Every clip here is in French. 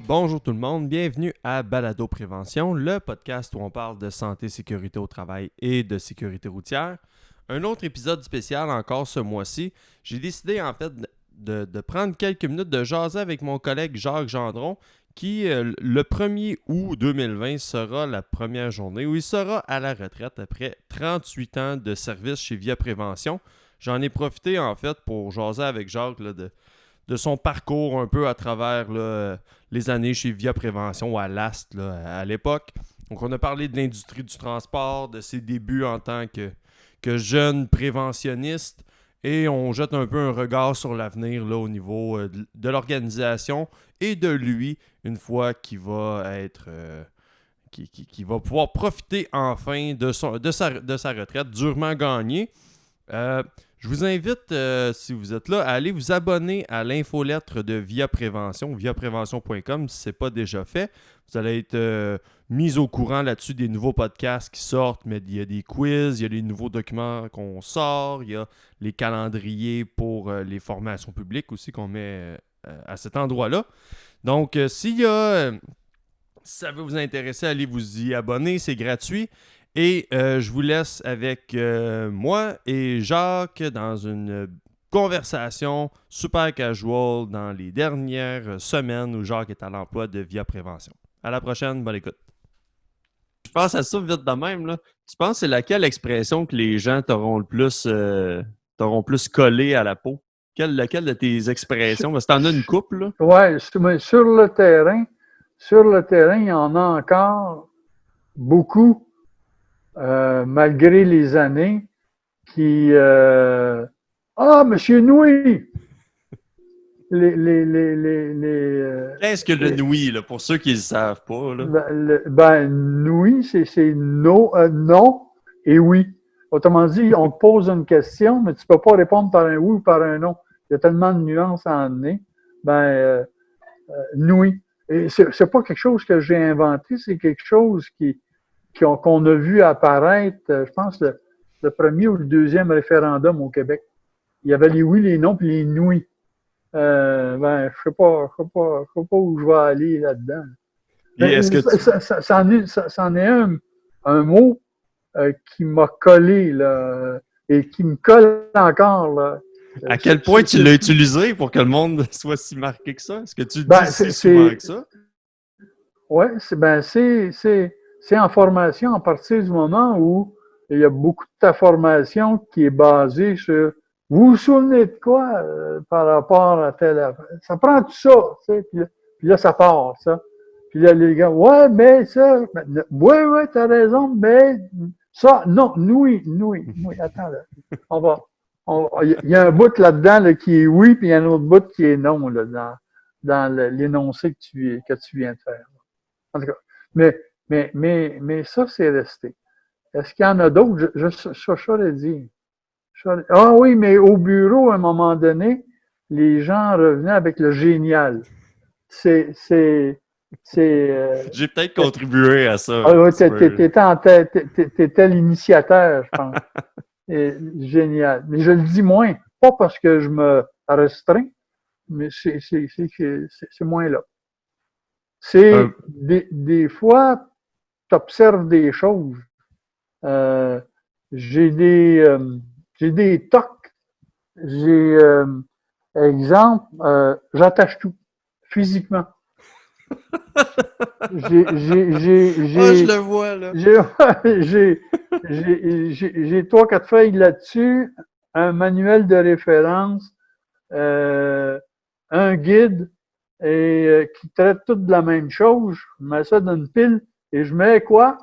Bonjour tout le monde, bienvenue à Balado Prévention, le podcast où on parle de santé, sécurité au travail et de sécurité routière. Un autre épisode spécial encore ce mois-ci. J'ai décidé en fait de prendre quelques minutes de jaser avec mon collègue Jacques Gendron qui, le 1er août 2020, sera la première journée où il sera à la retraite après 38 ans de service chez Via Prévention. J'en ai profité en fait pour jaser avec Jacques là, de son parcours un peu à travers là, les années chez Via Prévention ou à LAST là, à l'époque. Donc, on a parlé de l'industrie du transport, de ses débuts en tant que jeune préventionniste et on jette un peu un regard sur l'avenir là, au niveau de l'organisation et de lui une fois qu'il va être... qui va pouvoir profiter enfin de sa retraite durement gagnée. Je vous invite, si vous êtes là, à aller vous abonner à l'infolettre de Via Prévention, viaprévention.com si ce n'est pas déjà fait. Vous allez être mis au courant là-dessus des nouveaux podcasts qui sortent, mais il y a des quiz, il y a les nouveaux documents qu'on sort, il y a les calendriers pour les formations publiques aussi qu'on met à cet endroit-là. Donc, si ça veut vous intéresser, allez vous y abonner, c'est gratuit. Et je vous laisse avec moi et Jacques dans une conversation super casual dans les dernières semaines où Jacques est à l'emploi de Via Prévention. À la prochaine, bonne écoute. Je pense à ça vite de même, là. Tu penses que c'est laquelle expression que les gens t'auront le plus collé à la peau? Laquelle de tes expressions? Parce que t'en as une couple, là. Oui, sur le terrain, il y en a encore beaucoup, malgré les années, qui Ah, Monsieur Nouy! Qu'est-ce que le nouilles, là, pour ceux qui ne le savent pas, là? Nouy, c'est non et oui. Autrement dit, on te pose une question, mais tu ne peux pas répondre par un oui ou par un non. Il y a tellement de nuances à emmener. Nouy. Et c'est pas quelque chose que j'ai inventé, c'est quelque chose qu'on a vu apparaître, je pense, le premier ou le deuxième référendum au Québec. Il y avait les oui, les non, puis les nouilles. Je sais pas où je vais aller là-dedans. Mais c'en est un mot qui m'a collé, là, et qui me colle encore, là. À quel point tu l'as utilisé pour que le monde soit si marqué que ça? Est-ce que tu le dis si souvent que ça? Oui, c'est en formation à partir du moment où il y a beaucoup de ta formation qui est basée sur vous vous souvenez de quoi par rapport à telle affaire. Ça prend tout ça, tu sais, puis là, ça part, ça. Puis là, les gars, ouais, mais ça, ouais, t'as raison, mais ça, non, oui, attends, là. Il y a un bout là-dedans là, qui est oui, puis il y a un autre bout qui est non, là, dans l'énoncé que tu viens de faire. En tout cas, mais ça, c'est resté. Est-ce qu'il y en a d'autres? Je saurais dire. Ah oui, mais au bureau, à un moment donné, les gens revenaient avec le génial. J'ai peut-être contribué à ça. T'étais l'initiateur, je pense. Génial. Mais je le dis moins. Pas parce que je me restreins, mais c'est moins là. C'est des fois, tu observes des choses. J'ai des tocs. Exemple, j'attache tout physiquement. Je le vois, là. J'ai 3-4 feuilles là-dessus, un manuel de référence, un guide et qui traite tout de la même chose. Je mets ça dans une pile et je mets quoi?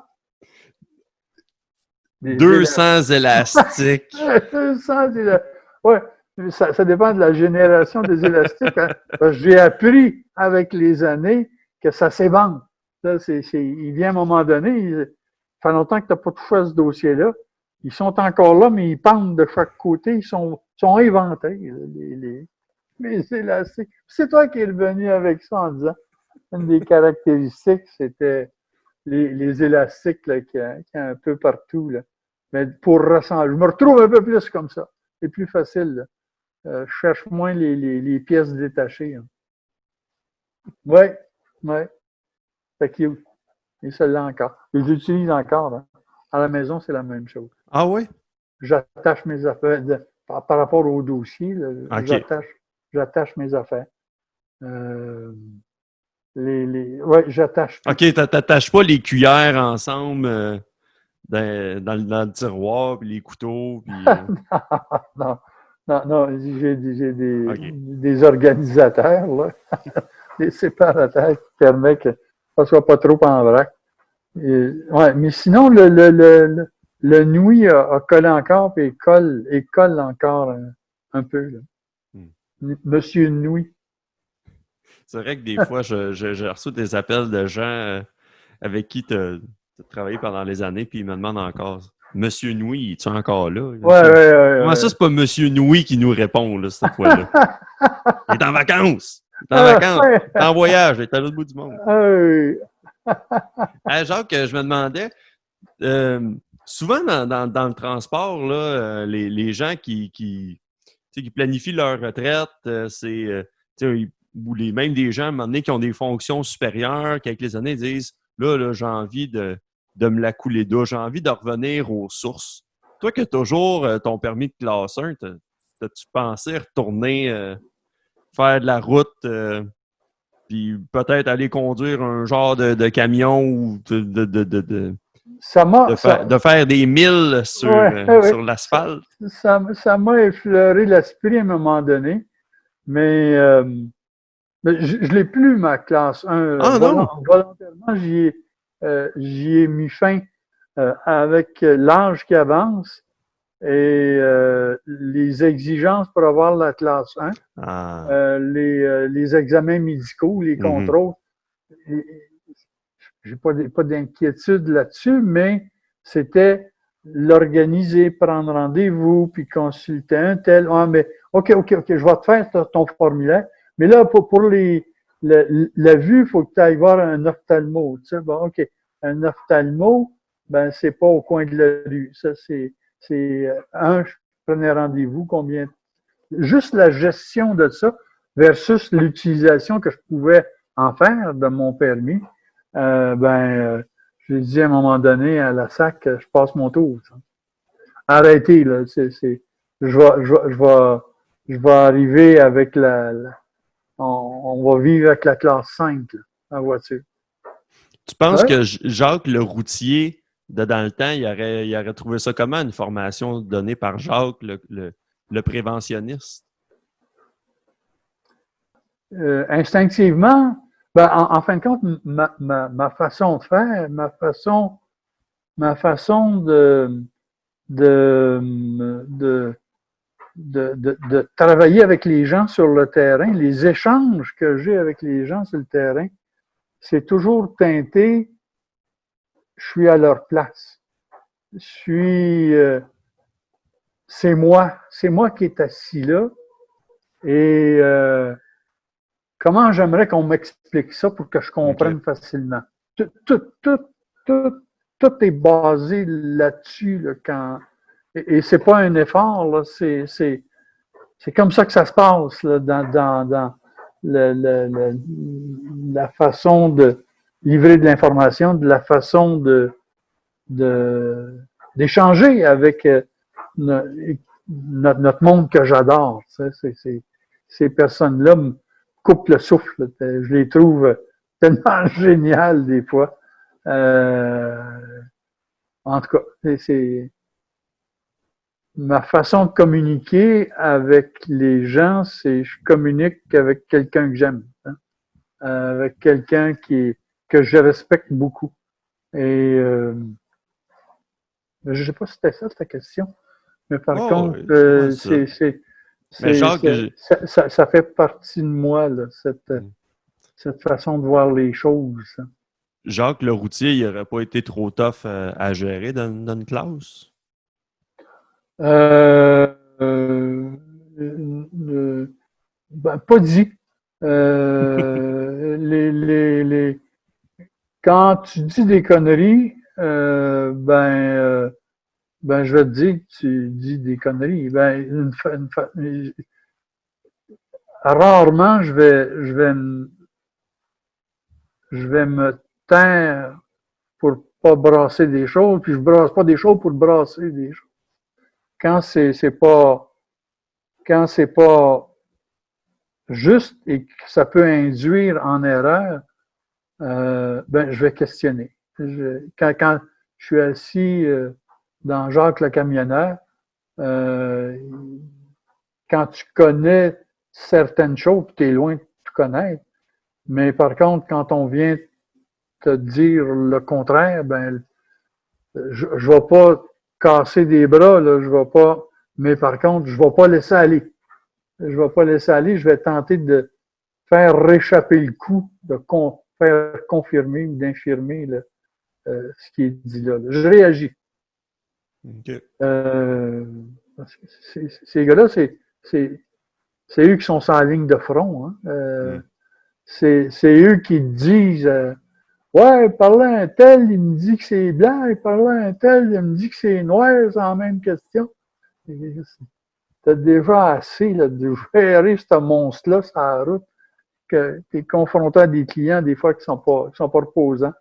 200 élastiques. 200 élastiques. Ouais, ça dépend de la génération des élastiques. Hein. J'ai appris avec les années que ça s'évente. Il vient à un moment donné, il fait longtemps que tu n'as pas touché à ce dossier-là. Ils sont encore là, mais ils pendent de chaque côté. Ils sont inventés, les élastiques. C'est toi qui es revenu avec ça en disant une des caractéristiques, c'était les élastiques là, qu'il y a un peu partout. Là. Mais pour ressembler, je me retrouve un peu plus comme ça. C'est plus facile. Je cherche moins les pièces détachées. Hein. Oui. Ouais. Fait cute. Et celle-là encore. Je l'utilise encore. Hein. À la maison, c'est la même chose. Ah oui? J'attache mes affaires. Par rapport au dossier, là, OK. j'attache mes affaires. Ouais, j'attache tout. OK, t'attaches pas les cuillères ensemble dans le tiroir, puis les couteaux, puis... non, non, j'ai OK. des organisateurs, là, des séparateurs qui permettent que ça ne soit pas trop en vrac. Ouais, mais sinon, le nouille a collé encore, puis il colle encore un peu. Là. Monsieur Nouille. C'est vrai que des fois, je reçois des appels de gens avec qui tu as travaillé pendant les années, puis ils me demandent encore Monsieur Nouy, es-tu encore là? Comment ça, c'est pas Monsieur Nouy qui nous répond là, cette fois-là? Il est en vacances! Il est en vacances! Il est en voyage! Il est à l'autre bout du monde! Jacques, je me demandais, souvent dans le transport, là, les gens qui planifient leur retraite, ou même des gens à un moment donné qui ont des fonctions supérieures, qui avec les années disent là j'ai envie de me la couler douce, j'ai envie de revenir aux sources. Toi qui as toujours ton permis de classe 1, t'as-tu pensé retourner faire de la route, puis peut-être aller conduire un genre de camion ou de faire des milles sur l'asphalte? Ça m'a effleuré l'esprit à un moment donné, mais je ne l'ai plus, ma classe 1. Ah non! Volontairement, j'y ai mis fin avec l'âge qui avance et les exigences pour avoir la classe 1, les examens médicaux, les contrôles. Je n'ai pas d'inquiétude là-dessus, mais c'était l'organiser, prendre rendez-vous, puis consulter un tel. Ah, mais OK, je vais te faire ton formulaire. Mais là, pour la vue, il faut que tu ailles voir un ophtalmo. Tu sais, bon, OK. Un ophtalmo, ben, c'est pas au coin de la rue. Ça, je prenais rendez-vous, combien. Juste la gestion de ça versus l'utilisation que je pouvais en faire de mon permis, je dit à un moment donné à la SAC, je passe mon tour. Ça. Arrêtez, là. Je vais arriver avec on va vivre avec la classe 5, là, la voiture. Tu penses que Jacques, le routier, dans le temps, il aurait trouvé ça comment, une formation donnée par Jacques, le préventionniste? Instinctivement, en fin de compte, ma façon de faire, ma façon de travailler avec les gens sur le terrain, les échanges que j'ai avec les gens sur le terrain, c'est toujours teinté, je suis à leur place. C'est moi qui est assis là. Et comment j'aimerais qu'on m'explique ça pour que je comprenne facilement. Tout est basé là-dessus. Là, et c'est pas un effort, là, c'est comme ça que ça se passe là, dans la façon de livrer de l'information, de la façon d'échanger avec notre monde que j'adore. Ces personnes-là me coupent le souffle. Je les trouve tellement géniales des fois. En tout cas, c'est ma façon de communiquer avec les gens, c'est je communique avec quelqu'un que j'aime, hein, avec quelqu'un que je respecte beaucoup. Et je ne sais pas si c'était ça ta question, mais par contre, ça fait partie de moi là, cette façon de voir les choses. Hein. Jacques, le routier, il n'aurait pas été trop tough à gérer dans une classe? Pas dit. Quand tu dis des conneries, je vais te dire que tu dis des conneries. Rarement, je vais je vais me taire pour pas brasser des choses, puis je brasse pas des choses pour brasser des choses. Quand c'est pas juste et que ça peut induire en erreur, ben, je vais questionner. Quand je suis assis dans Jacques le camionneur, euh, quand tu connais certaines choses, tu es loin de tout connaître, mais par contre, quand on vient te dire le contraire, ben, je vais pas casser des bras, là, je vais pas, mais par contre, je vais pas laisser aller. Je vais pas laisser aller, je vais tenter de faire réchapper le coup, de faire confirmer ou d'infirmer ce qui est dit là. Je réagis. OK. Euh, ces gars-là, c'est eux qui sont sur la ligne de front. Hein. C'est eux qui disent ouais, parlant à un tel, il me dit que c'est blanc, et parlant à un tel, il me dit que c'est noir, c'est la même question. T'as déjà assez là, de gérer ce monstre-là sur la route, que tu es confronté à des clients des fois qui sont pas reposants.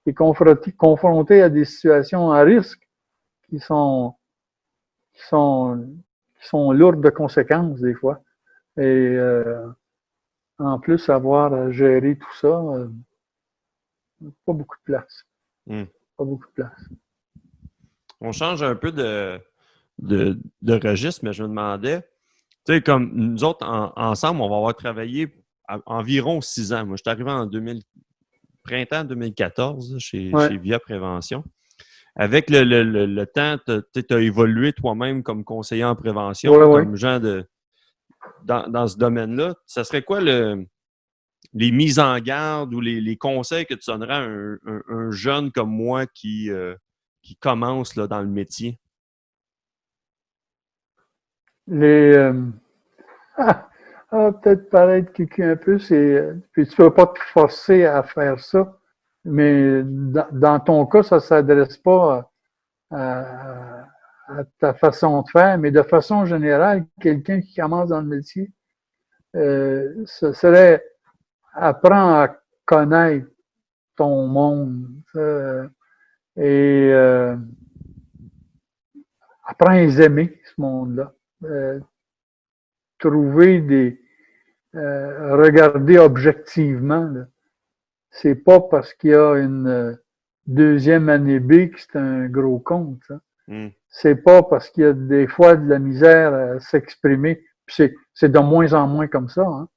Tu es confronté à des situations à risque qui sont, qui sont, qui sont lourdes de conséquences des fois. Et en plus, savoir gérer tout ça, pas beaucoup de place. Mm. Pas beaucoup de place. On change un peu de registre, mais je me demandais, tu sais, comme nous autres, ensemble, on va avoir travaillé environ 6 ans. Moi, je suis arrivé en printemps 2014 chez Via Prévention. Avec le temps, tu as évolué toi-même comme conseiller en prévention, comme gens dans ce domaine-là. Ça serait quoi les mises en garde ou les conseils que tu donnerais à un jeune comme moi qui commence là, dans le métier? Peut-être paraître cucu un peu, puis tu ne peux pas te forcer à faire ça, mais dans ton cas, ça ne s'adresse pas à ta façon de faire, mais de façon générale, quelqu'un qui commence dans le métier, ce serait apprendre à connaître ton monde et apprends à les aimer, ce monde-là. Trouver regarder objectivement. Là. C'est pas parce qu'il y a une deuxième année B que c'est un gros compte. Ça. C'est pas parce qu'il y a des fois de la misère à s'exprimer. C'est de moins en moins comme ça. Hein.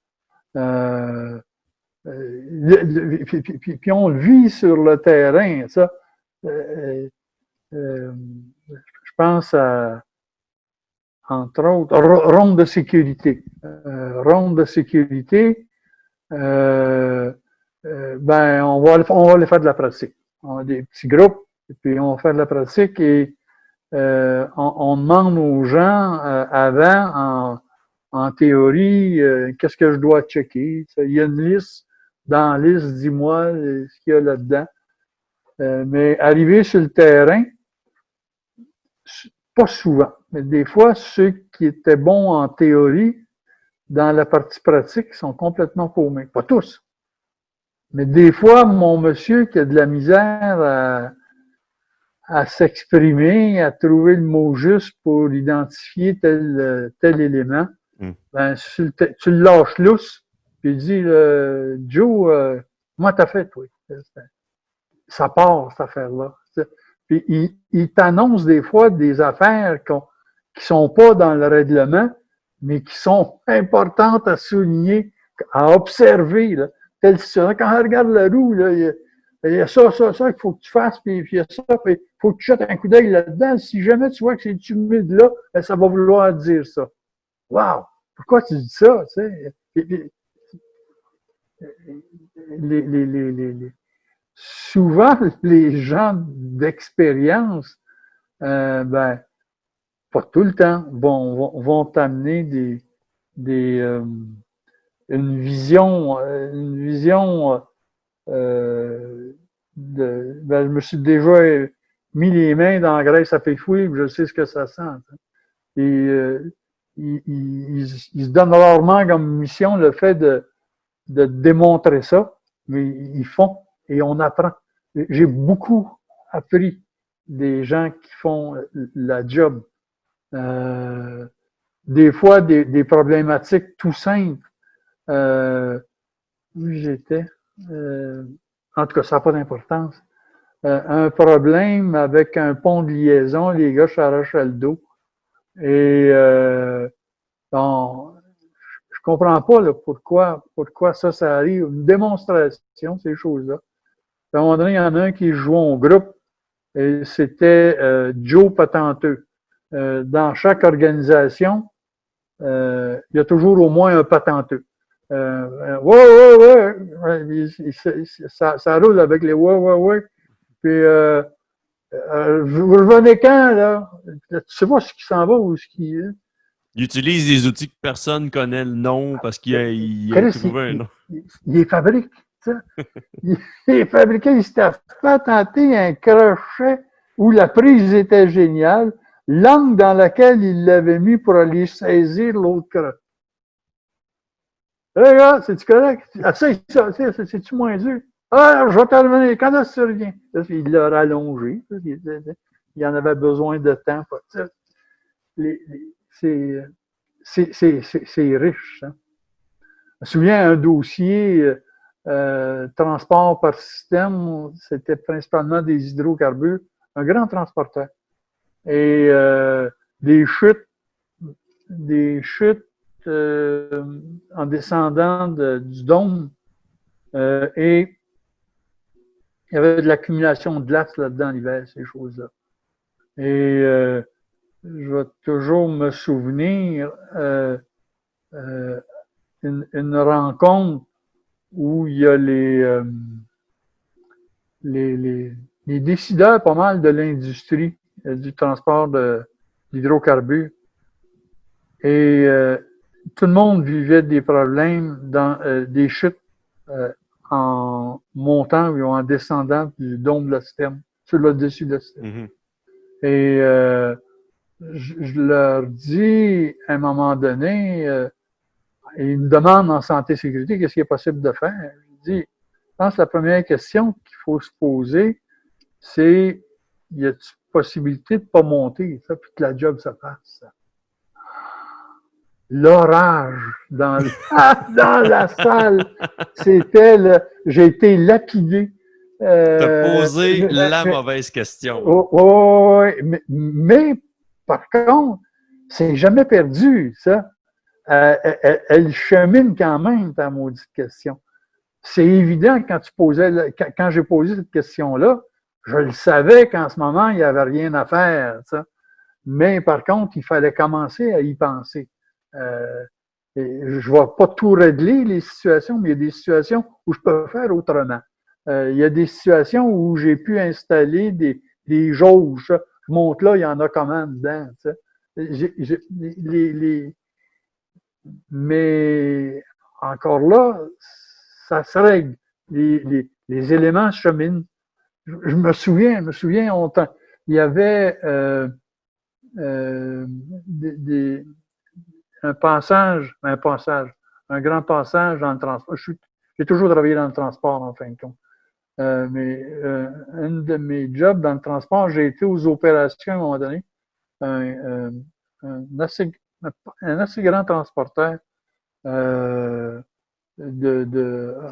Puis on le vit sur le terrain, ça. Je pense à, entre autres, ronde de sécurité. Ronde de sécurité, ben, on va aller faire de la pratique. On a des petits groupes, et puis on va faire de la pratique et on demande aux gens avant, en théorie, qu'est-ce que je dois checker. Il y a une liste. Dans la liste, dis-moi ce qu'il y a là-dedans. Mais arriver sur le terrain, pas souvent, mais des fois, ceux qui étaient bons en théorie, dans la partie pratique, sont complètement paumés. Pas tous. Mais des fois, mon monsieur qui a de la misère à s'exprimer, à trouver le mot juste pour identifier tel élément, ben, tu le lâches lousse, puis il dit, Joe, comment t'as fait, toi? Ça part, cette affaire-là. Puis il t'annonce des fois des affaires qui sont pas dans le règlement, mais qui sont importantes à souligner, à observer. Là. Quand on regarde la roue, là, il y a ça qu'il faut que tu fasses, puis il y a ça, puis il faut que tu jettes un coup d'œil là-dedans. Si jamais tu vois que c'est humide là, ben, ça va vouloir dire ça. Wow! Pourquoi tu dis ça? Tu sais? Souvent, les gens d'expérience, ben, pas tout le temps, vont t'amener une vision ben, je me suis déjà mis les mains dans la graisse à fouille, je sais ce que ça sent. Et ils se donnent rarement comme mission le fait de démontrer ça, mais ils font et on apprend. J'ai beaucoup appris des gens qui font la job. Des fois, des problématiques tout simples. Où j'étais? En tout cas, ça n'a pas d'importance. Un problème avec un pont de liaison, les gars s'arrachaient le dos. Et bon, je comprends pas là, pourquoi ça arrive. Une démonstration, ces choses-là. À un moment donné, il y en a un qui joue en groupe et c'était Joe Patenteux. Dans chaque organisation, il y a toujours au moins un patenteux. Ouais. Ça roule avec les ouais. Puis, vous revenez quand, là? Tu sais pas ce qui s'en va ou ce qui est. Il utilise des outils que personne connaît le nom parce qu'il a Chris, trouvé un nom. il est fabrique, ça. Il est fabriqué, il s'était patenté un crochet où la prise était géniale, l'angle dans laquelle il l'avait mis pour aller saisir l'autre crochet. Hé, gars, c'est-tu correct? Ah, c'est-tu moins dur? Ah, je vais te revenir. Quand est-ce que tu reviens? Il l'a rallongé. Il en avait besoin de temps. C'est riche, ça. Je me souviens un dossier transport par système, c'était principalement des hydrocarbures, un grand transporteur. Et des chutes en descendant du dôme et il y avait de l'accumulation de glace là-dedans l'hiver, ces choses-là. Et je vais toujours me souvenir une rencontre où il y a les décideurs pas mal de l'industrie du transport d'hydrocarbures. Et tout le monde vivait des problèmes dans des chutes en montant ou en descendant du dôme de la citerne, sur le dessus de la citerne. Mm-hmm. Et je leur dis à un moment donné, ils me demandent en santé et sécurité qu'est-ce qui est possible de faire. Je dis, je pense que la première question qu'il faut se poser, c'est y a-t-il possibilité de ne pas monter, ça, puis que la job se fasse? L'orage dans la salle, c'était j'ai été lapidé. T'as posé la mauvaise question. Mais par contre, c'est jamais perdu, ça. Elle chemine quand même, ta maudite question. C'est évident quand quand j'ai posé cette question-là, je le savais qu'en ce moment, il n'y avait rien à faire, ça. Mais par contre, il fallait commencer à y penser. Je ne vais pas tout régler les situations, mais il y a des situations où je peux faire autrement. Il y a des situations où j'ai pu installer des jauges. Je monte là, il y en a comment dedans. Mais encore là, ça se règle. Les éléments cheminent. Je me souviens, il y avait un grand passage dans le transport. J'ai toujours travaillé dans le transport, en fin de compte. Mais un de mes jobs dans le transport, j'ai été aux opérations à un moment donné. Un assez grand transporteur de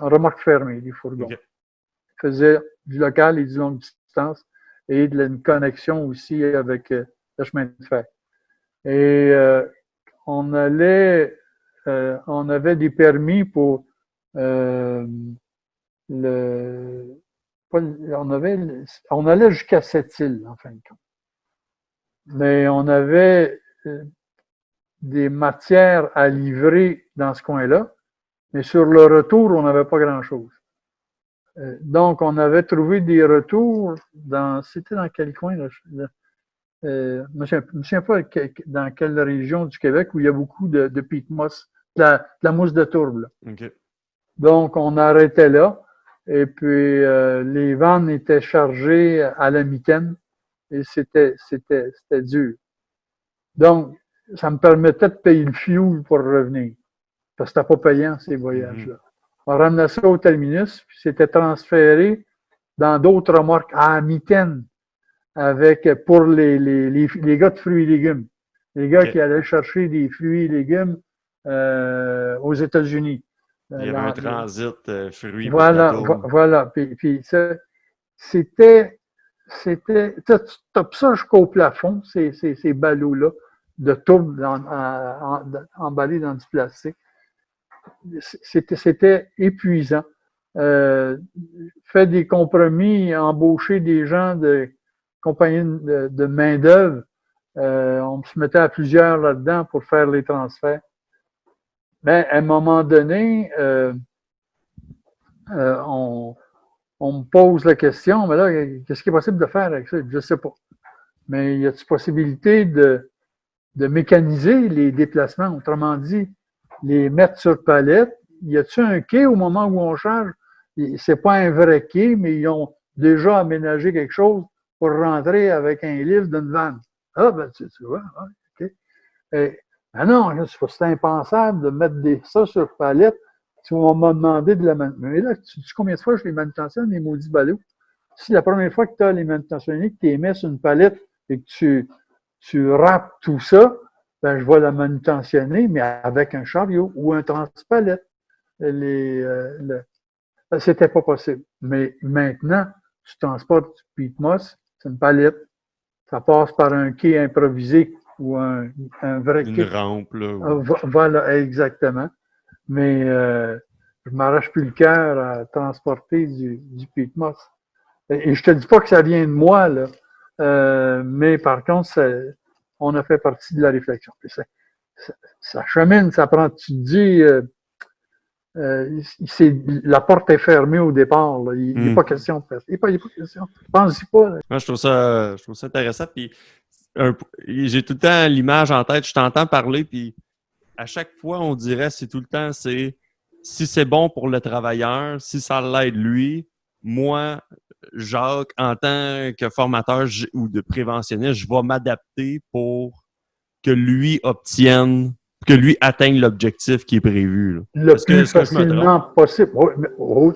remorques fermées, des fourgons. Okay. Il faisait du local et du longue distance et une connexion aussi avec le chemin de fer. Et on avait des permis pour on allait jusqu'à Sept-Îles, en fin de compte. Mais on avait des matières à livrer dans ce coin-là, mais sur le retour, on n'avait pas grand-chose. Donc, on avait trouvé des retours c'était dans quel coin, là? Je ne me souviens pas dans quelle région du Québec où il y a beaucoup de peat moss, de la mousse de tourbe. Okay. Donc, on arrêtait là. Et puis, les vannes étaient chargées à la mitaine. Et c'était dur. Donc, ça me permettait de payer le fuel pour revenir. Parce que c'était pas payant, ces voyages-là. On ramenait ça au terminus, puis c'était transféré dans d'autres remorques à mitaine pour les gars de fruits et légumes. Les gars qui allaient chercher des fruits et légumes aux États-Unis. Il y avait un transit fruits pour Voilà, plateau. voilà. Puis c'était, top ça jusqu'au plafond, ces ballots-là, de tourbe emballés dans du plastique. C'était épuisant. Fait des compromis, embaucher des gens de compagnie de main-d'œuvre. On se mettait à plusieurs là-dedans pour faire les transferts. Mais à un moment donné, on me pose la question, mais là, qu'est-ce qui est possible de faire avec ça? Je ne sais pas. Mais y a-t-il possibilité de mécaniser les déplacements? Autrement dit, les mettre sur palette. Y a-t-il un quai au moment où on charge? C'est pas un vrai quai, mais ils ont déjà aménagé quelque chose pour rentrer avec un livre d'une vanne. Ah, ben, tu vois, OK. Ben non, c'est impensable de mettre ça sur palette. Tu vas me demander de la manutention. Mais là, tu dis combien de fois je les manutentionne, les maudits ballots? Si la première fois que tu as les manutentionnés, que tu les mets sur une palette et que tu râpes tout ça, ben, je vais la manutentionner, mais avec un chariot ou un transpalette. C'était pas possible. Mais maintenant, tu transportes du peat moss, c'est une palette. Ça passe par un quai improvisé ou un vrai quai. Une rampe, là. Voilà, exactement. Mais je m'arrache plus le cœur à transporter du peat moss. Et je te dis pas que ça vient de moi, là. Mais par contre, on a fait partie de la réflexion. Ça chemine, ça prend, tu te dis, la porte est fermée au départ. Là. Il n'est pas question de faire ça. Il n'est pas question. Pense-y pas. Là. Moi, je trouve ça intéressant. Puis, j'ai tout le temps l'image en tête. Je t'entends parler, puis à chaque fois, on dirait, c'est tout le temps, si c'est bon pour le travailleur, si ça l'aide lui, moi, Jacques, en tant que formateur ou de préventionniste, je vais m'adapter pour que lui atteigne l'objectif qui est prévu. Là. Le plus facilement possible.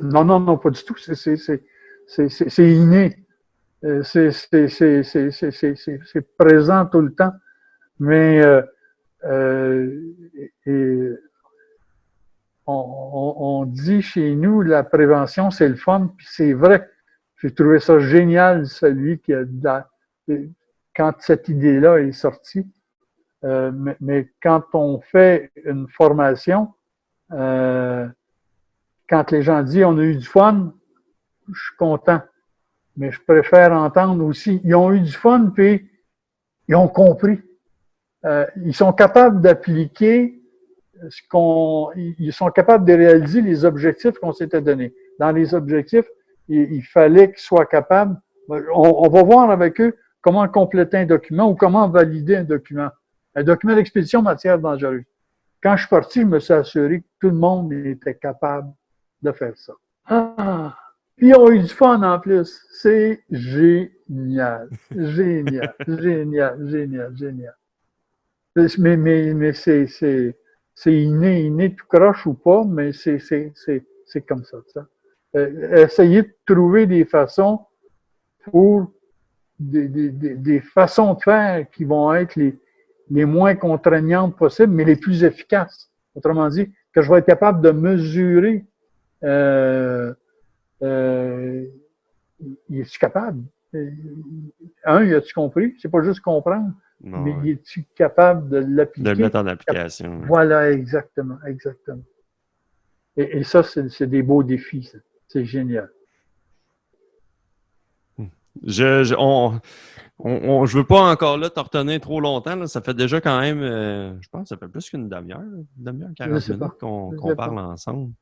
Non, pas du tout. C'est inné. C'est présent tout le temps. Mais on dit chez nous, la prévention, c'est le fun, puis c'est vrai. J'ai trouvé ça génial, celui qui a quand cette idée-là est sortie. Mais quand on fait une formation, quand les gens disent on a eu du fun, je suis content. Mais je préfère entendre aussi, ils ont eu du fun, puis ils ont compris. Ils sont capables d'appliquer ils sont capables de réaliser les objectifs qu'on s'était donnés. Dans les objectifs, il fallait qu'ils soient capables. On va voir avec eux comment compléter un document ou comment valider un document. Un document d'expédition matière dangereuse. Quand je suis parti, je me suis assuré que tout le monde était capable de faire ça. Ah! Puis ils ont eu du fun en plus. C'est génial. Génial. Mais c'est inné tout croche ou pas, mais c'est comme ça. Essayer de trouver des façons pour des façons de faire qui vont être les moins contraignantes possibles, mais les plus efficaces. Autrement dit, que je vais être capable de mesurer es-tu capable? As-tu compris? C'est pas juste comprendre, mais es-tu capable de l'appliquer? De le mettre en application. Voilà, exactement. Et ça, c'est des beaux défis, ça. C'est génial. Je veux pas encore là te retenir trop longtemps. Là. Ça fait déjà quand même, je pense que ça fait plus qu'une demi-heure, 40 minutes qu'on parle ensemble.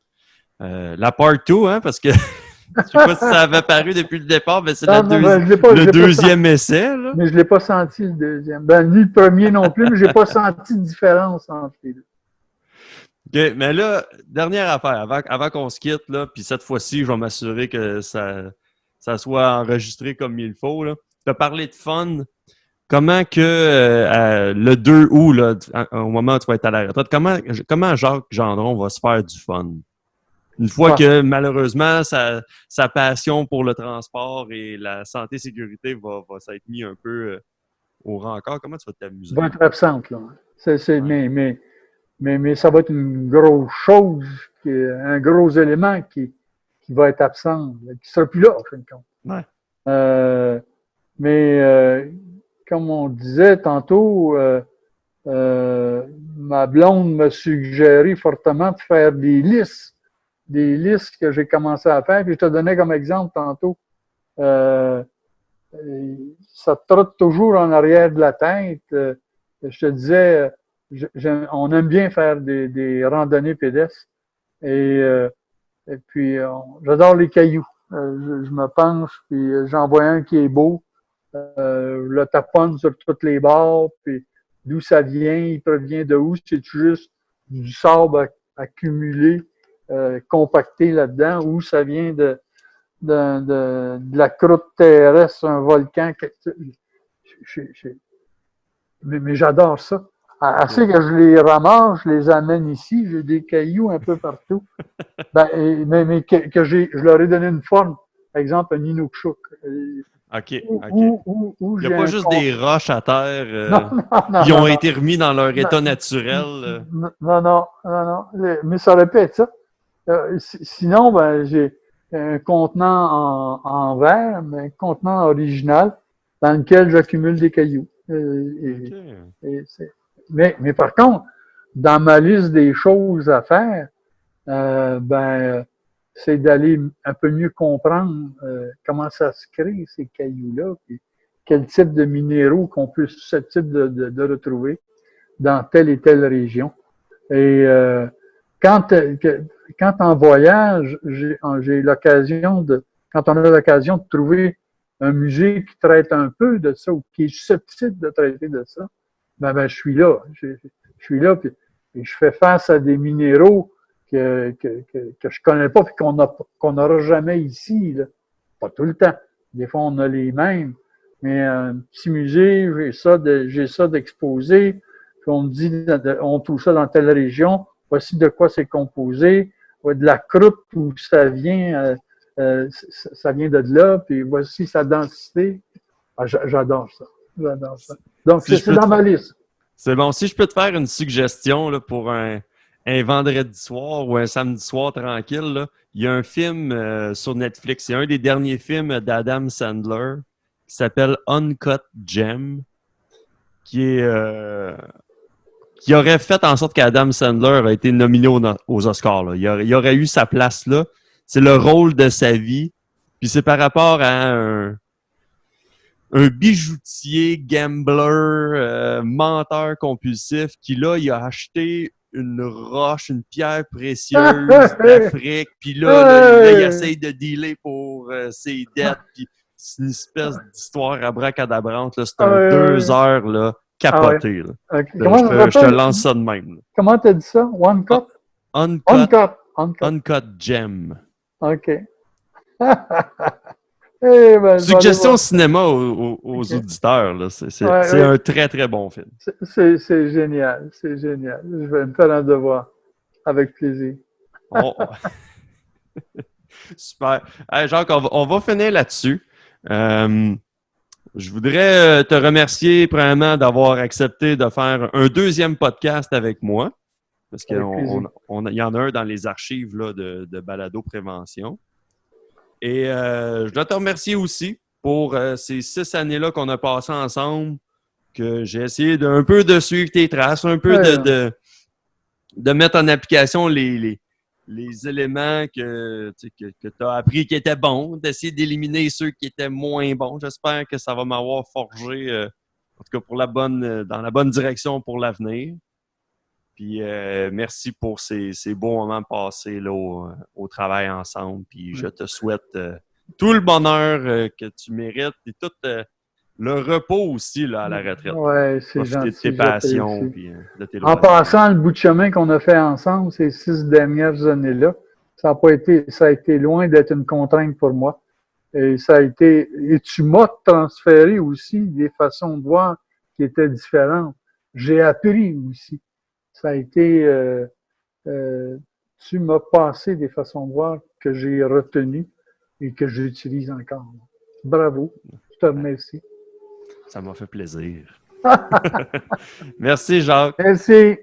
La part 2, hein, parce que je sais pas si ça avait paru depuis le départ, mais c'est le deuxième essai. Là. Mais je l'ai pas senti, le deuxième. Ni le premier non plus, mais j'ai pas senti de différence entre les deux. Okay, mais là, dernière affaire, avant qu'on se quitte, là, puis cette fois-ci, je vais m'assurer que ça soit enregistré comme il faut. Tu as parlé de fun. Comment que le 2 août, là, au moment où tu vas être à la retraite, comment Jacques Gendron va se faire du fun? Une fois que, malheureusement, sa passion pour le transport et la santé-sécurité va s'être mis un peu au rencard, comment tu vas t'amuser? Va être absente, là. Mais ça va être une grosse chose, un gros élément qui va être absent, qui ne sera plus là, en fin de compte. Ouais. Comme on disait tantôt, ma blonde m'a suggéré fortement de faire des listes que j'ai commencé à faire. Puis je te donnais comme exemple tantôt. Ça te trotte toujours en arrière de la tête. Je te disais, on aime bien faire des randonnées pédestres. Et puis, j'adore les cailloux. Je me penche, puis j'en vois un qui est beau. Le taponne sur toutes les bords, puis d'où ça vient, il provient de où, c'est juste du sable accumulé, compacté là-dedans, ou ça vient de la croûte terrestre, un volcan. Mais j'adore ça. Assez que je les ramasse, je les amène ici, j'ai des cailloux un peu partout. Mais je leur ai donné une forme. Par exemple, un Inukshuk. OK. Il n'y a pas juste des roches à terre non, qui ont été remis dans leur état naturel. Non. Mais ça aurait pu être ça. Sinon, j'ai un contenant en verre, mais un contenant original dans lequel j'accumule des cailloux. Mais par contre, dans ma liste des choses à faire, c'est d'aller un peu mieux comprendre comment ça se crée, ces cailloux-là, puis quel type de minéraux qu'on peut susceptible de retrouver dans telle et telle région. Et quand en voyage, j'ai l'occasion quand on a l'occasion de trouver un musée qui traite un peu de ça ou qui est susceptible de traiter de ça, je suis là. Je suis là, puis je fais face à des minéraux que je connais pas et qu'on n'aura jamais ici. Là. Pas tout le temps. Des fois, on a les mêmes. Mais un petit musée, j'ai ça d'exposé. Puis on me dit, on trouve ça dans telle région. Voici de quoi c'est composé. De la croûte où ça vient de là. Puis voici sa densité. J'adore ça. Donc, c'est dans ma liste. C'est bon. Si je peux te faire une suggestion là, pour un vendredi soir ou un samedi soir tranquille, là, il y a un film sur Netflix. C'est un des derniers films d'Adam Sandler qui s'appelle Uncut Gem, qui aurait fait en sorte qu'Adam Sandler a été nominé aux Oscars. Là. Il aurait eu sa place là. C'est le rôle de sa vie. Puis c'est par rapport à un bijoutier, gambler, menteur compulsif qui, là, il a acheté une roche, une pierre précieuse d'Afrique. Puis là, il essaye de dealer pour ses dettes. Puis c'est une espèce d'histoire abracadabrante. Là. C'est un 2 heures là, capoté. Là. Okay. Je te lance ça de même. Là. Comment t'as dit ça? One Cut? Uncut Gem. OK. Suggestion cinéma aux auditeurs. Là. C'est un très, très bon film. C'est génial. C'est génial. Je vais me faire un devoir. Avec plaisir. Super. Hey, Jacques, on va finir là-dessus. Je voudrais te remercier, premièrement, d'avoir accepté de faire un deuxième podcast avec moi. Parce qu'il y en a un dans les archives là, de Balado Prévention. Et je dois te remercier aussi pour ces 6 années-là qu'on a passées ensemble, que j'ai essayé d'un peu de suivre tes traces, un peu de mettre en application les éléments que tu as appris qui étaient bons, d'essayer d'éliminer ceux qui étaient moins bons. J'espère que ça va m'avoir forgé, en tout cas dans la bonne direction pour l'avenir. Puis merci pour ces beaux moments passés là, au travail ensemble. Puis je te souhaite tout le bonheur que tu mérites et tout le repos aussi là, à la retraite. Oui, c'est gentil. De tes passions. Puis, de tes en passant, le bout de chemin qu'on a fait ensemble ces 6 dernières années-là, ça a été loin d'être une contrainte pour moi. Et tu m'as transféré aussi des façons de voir qui étaient différentes. J'ai appris aussi. Ça a été tu m'as passé des façons de voir que j'ai retenues et que j'utilise encore. Bravo. Je te remercie. Ça m'a fait plaisir. Merci, Jacques. Merci.